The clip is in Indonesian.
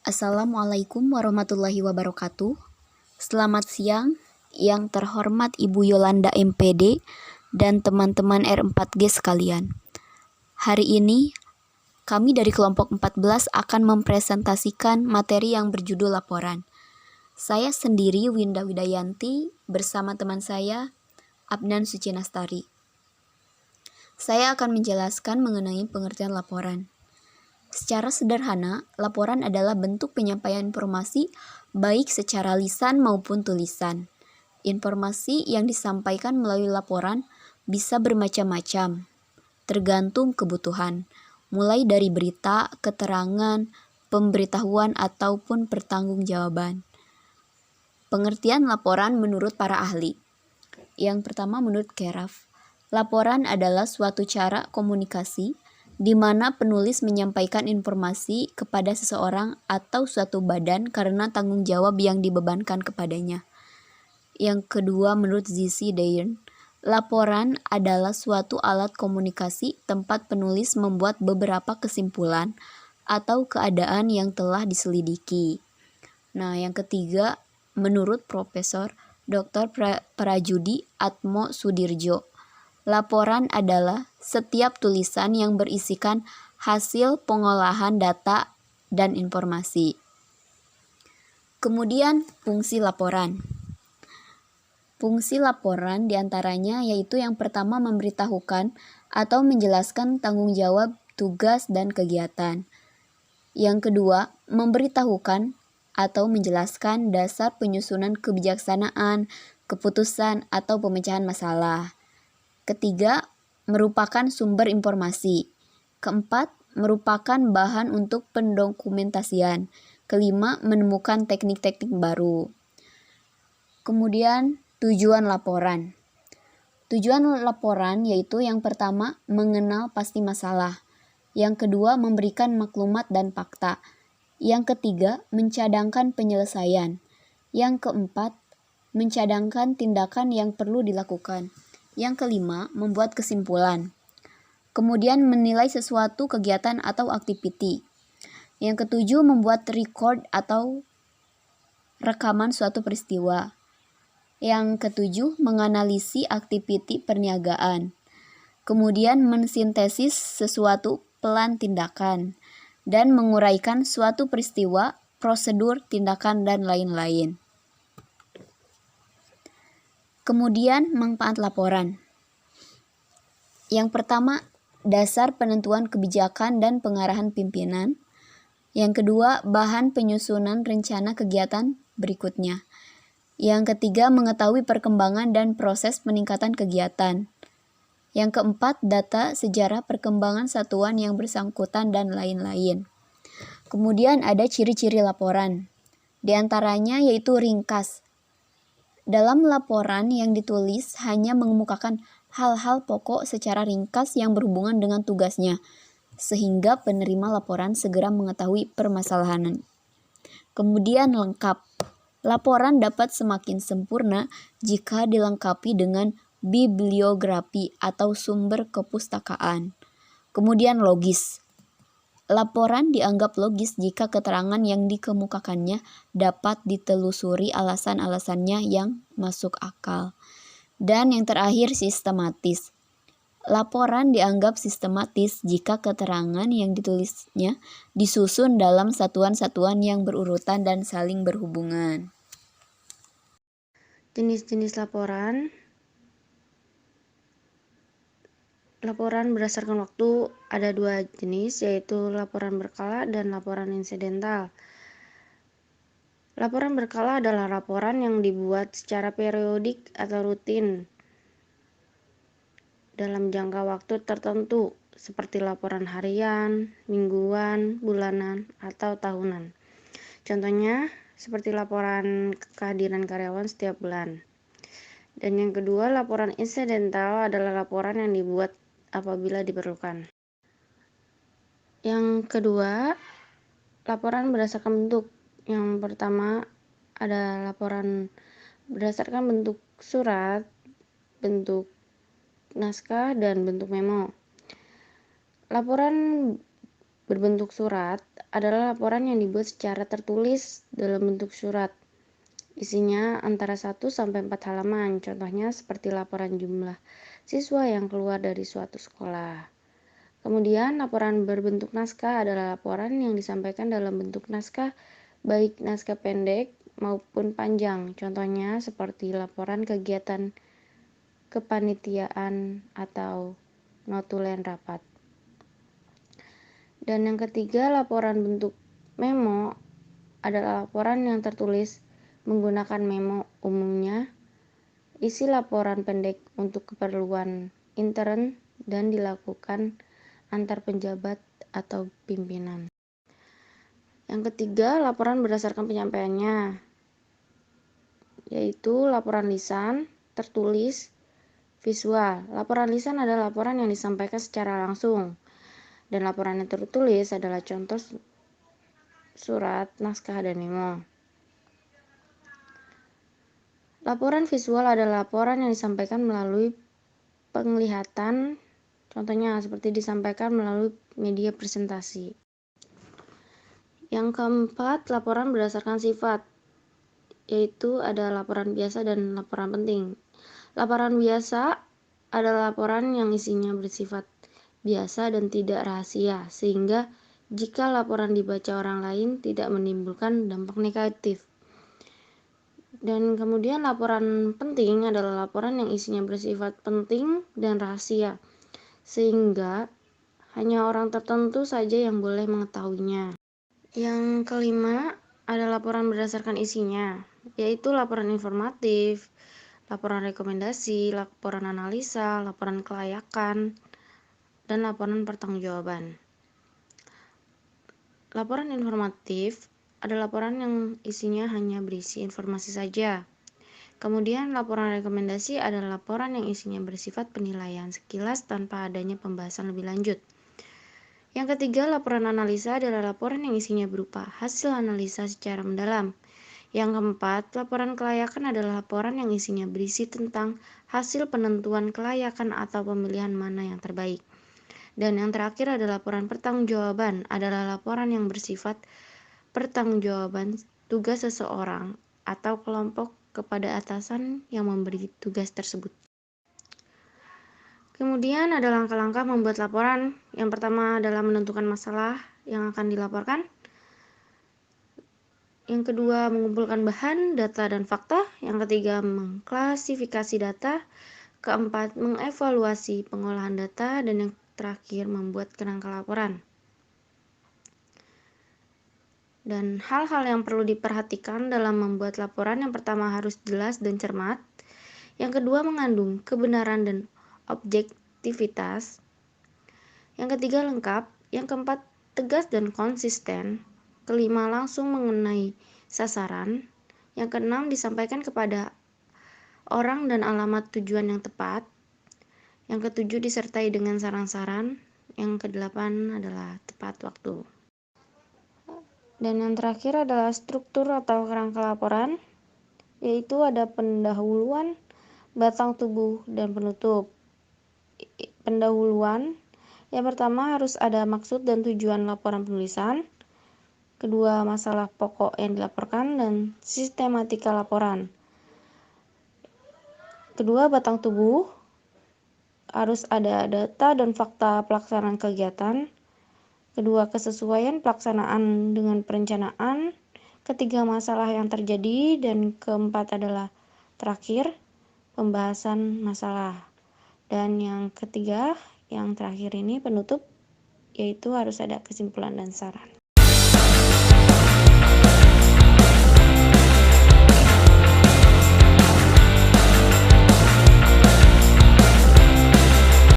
Assalamualaikum warahmatullahi wabarakatuh. Selamat siang, yang terhormat Ibu Yolanda MPD dan teman-teman R4G sekalian. Hari ini, kami dari kelompok 14 akan mempresentasikan materi yang berjudul laporan. Saya sendiri Winda Widayanti bersama teman saya, Abnan Sucinastari. Saya akan menjelaskan mengenai pengertian laporan. Secara sederhana, laporan adalah bentuk penyampaian informasi baik secara lisan maupun tulisan. Informasi yang disampaikan melalui laporan bisa bermacam-macam, tergantung kebutuhan, mulai dari berita, keterangan, pemberitahuan, ataupun pertanggungjawaban. Pengertian laporan menurut para ahli. Yang pertama menurut Keraf, laporan adalah suatu cara komunikasi di mana penulis menyampaikan informasi kepada seseorang atau suatu badan karena tanggung jawab yang dibebankan kepadanya. Yang kedua, menurut Z.C. Dayen, laporan adalah suatu alat komunikasi tempat penulis membuat beberapa kesimpulan atau keadaan yang telah diselidiki. Nah, yang ketiga, menurut Profesor Dr. Prajudi Atmo Sudirjo, laporan adalah setiap tulisan yang berisikan hasil pengolahan data dan informasi. Kemudian, fungsi laporan. Fungsi laporan diantaranya yaitu yang pertama memberitahukan atau menjelaskan tanggung jawab, tugas, dan kegiatan. Yang kedua, memberitahukan atau menjelaskan dasar penyusunan kebijaksanaan, keputusan, atau pemecahan masalah. Ketiga, merupakan sumber informasi. Keempat, merupakan bahan untuk pendokumentasian. Kelima, menemukan teknik-teknik baru. Kemudian, tujuan laporan. Tujuan laporan yaitu yang pertama, mengenal pasti masalah. Yang kedua, memberikan maklumat dan fakta. Yang ketiga, mencadangkan penyelesaian. Yang keempat, mencadangkan tindakan yang perlu dilakukan. Yang kelima, membuat kesimpulan. Kemudian menilai sesuatu kegiatan atau aktiviti. Yang ketujuh, membuat record atau rekaman suatu peristiwa. Yang ketujuh, menganalisi aktiviti perniagaan. Kemudian mensintesis sesuatu plan tindakan dan menguraikan suatu peristiwa, prosedur, tindakan, dan lain-lain. Kemudian, manfaat laporan. Yang pertama, dasar penentuan kebijakan dan pengarahan pimpinan. Yang kedua, bahan penyusunan rencana kegiatan berikutnya. Yang ketiga, mengetahui perkembangan dan proses peningkatan kegiatan. Yang keempat, data sejarah perkembangan satuan yang bersangkutan dan lain-lain. Kemudian ada ciri-ciri laporan. Di antaranya yaitu ringkas. Dalam laporan yang ditulis hanya mengemukakan hal-hal pokok secara ringkas yang berhubungan dengan tugasnya, sehingga penerima laporan segera mengetahui permasalahan. Kemudian lengkap. Laporan dapat semakin sempurna jika dilengkapi dengan bibliografi atau sumber kepustakaan. Kemudian logis. Laporan dianggap logis jika keterangan yang dikemukakannya dapat ditelusuri alasan-alasannya yang masuk akal. Dan yang terakhir, sistematis. Laporan dianggap sistematis jika keterangan yang ditulisnya disusun dalam satuan-satuan yang berurutan dan saling berhubungan. Jenis-jenis laporan. Laporan berdasarkan waktu ada dua jenis, yaitu laporan berkala dan laporan insidental. Laporan berkala adalah laporan yang dibuat secara periodik atau rutin dalam jangka waktu tertentu, seperti laporan harian, mingguan, bulanan, atau tahunan. Contohnya, seperti laporan kehadiran karyawan setiap bulan. Dan yang kedua, laporan insidental adalah laporan yang dibuat apabila diperlukan. Yang kedua, laporan berdasarkan bentuk. Yang pertama ada laporan berdasarkan bentuk surat, bentuk naskah, dan bentuk memo. Laporan berbentuk surat adalah laporan yang dibuat secara tertulis dalam bentuk surat. Isinya antara 1 sampai 4 halaman, contohnya seperti laporan jumlah siswa yang keluar dari suatu sekolah. Kemudian laporan berbentuk naskah adalah laporan yang disampaikan dalam bentuk naskah, baik naskah pendek maupun panjang, contohnya seperti laporan kegiatan kepanitiaan atau notulen rapat. Dan yang ketiga, laporan bentuk memo adalah laporan yang tertulis menggunakan memo. Umumnya isi laporan pendek untuk keperluan intern dan dilakukan antar penjabat atau pimpinan. Yang ketiga, laporan berdasarkan penyampaiannya, yaitu laporan lisan, tertulis, visual. Laporan lisan adalah laporan yang disampaikan secara langsung, dan laporan yang tertulis adalah contoh surat, naskah, dan memo. Laporan visual adalah laporan yang disampaikan melalui penglihatan, contohnya seperti disampaikan melalui media presentasi. Yang keempat, laporan berdasarkan sifat, yaitu ada laporan biasa dan laporan penting. Laporan biasa adalah laporan yang isinya bersifat biasa dan tidak rahasia, sehingga jika laporan dibaca orang lain tidak menimbulkan dampak negatif. Dan kemudian laporan penting adalah laporan yang isinya bersifat penting dan rahasia, sehingga hanya orang tertentu saja yang boleh mengetahuinya. Yang kelima ada laporan berdasarkan isinya, yaitu laporan informatif, laporan rekomendasi, laporan analisa, laporan kelayakan, dan laporan pertanggungjawaban. Laporan informatif ada laporan yang isinya hanya berisi informasi saja. Kemudian laporan rekomendasi adalah laporan yang isinya bersifat penilaian sekilas tanpa adanya pembahasan lebih lanjut. Yang ketiga, laporan analisa adalah laporan yang isinya berupa hasil analisa secara mendalam. Yang keempat, laporan kelayakan adalah laporan yang isinya berisi tentang hasil penentuan kelayakan atau pemilihan mana yang terbaik. Dan yang terakhir adalah laporan pertanggungjawaban, adalah laporan yang bersifat pertanggungjawaban tugas seseorang atau kelompok kepada atasan yang memberi tugas tersebut. Kemudian ada langkah-langkah membuat laporan. Yang pertama adalah menentukan masalah yang akan dilaporkan. Yang kedua, mengumpulkan bahan, data, dan fakta. Yang ketiga, mengklasifikasi data. Keempat, mengevaluasi pengolahan data. Dan yang terakhir, membuat kerangka laporan. Dan hal-hal yang perlu diperhatikan dalam membuat laporan, yang pertama harus jelas dan cermat. Yang kedua, mengandung kebenaran dan objektivitas. Yang ketiga, lengkap. Yang keempat, tegas dan konsisten. Kelima, langsung mengenai sasaran. Yang keenam, disampaikan kepada orang dan alamat tujuan yang tepat. Yang ketujuh, disertai dengan saran-saran. Yang kedelapan adalah tepat waktu. Dan yang terakhir adalah struktur atau kerangka laporan, yaitu ada pendahuluan, batang tubuh, dan penutup. Pendahuluan, yang pertama harus ada maksud dan tujuan laporan penulisan. Kedua, masalah pokok yang dilaporkan dan sistematika laporan. Kedua, batang tubuh, harus ada data dan fakta pelaksanaan kegiatan. Kedua, kesesuaian pelaksanaan dengan perencanaan. Ketiga, masalah yang terjadi. Dan keempat adalah terakhir, pembahasan masalah. Dan yang ketiga, yang terakhir ini penutup, yaitu harus ada kesimpulan dan saran.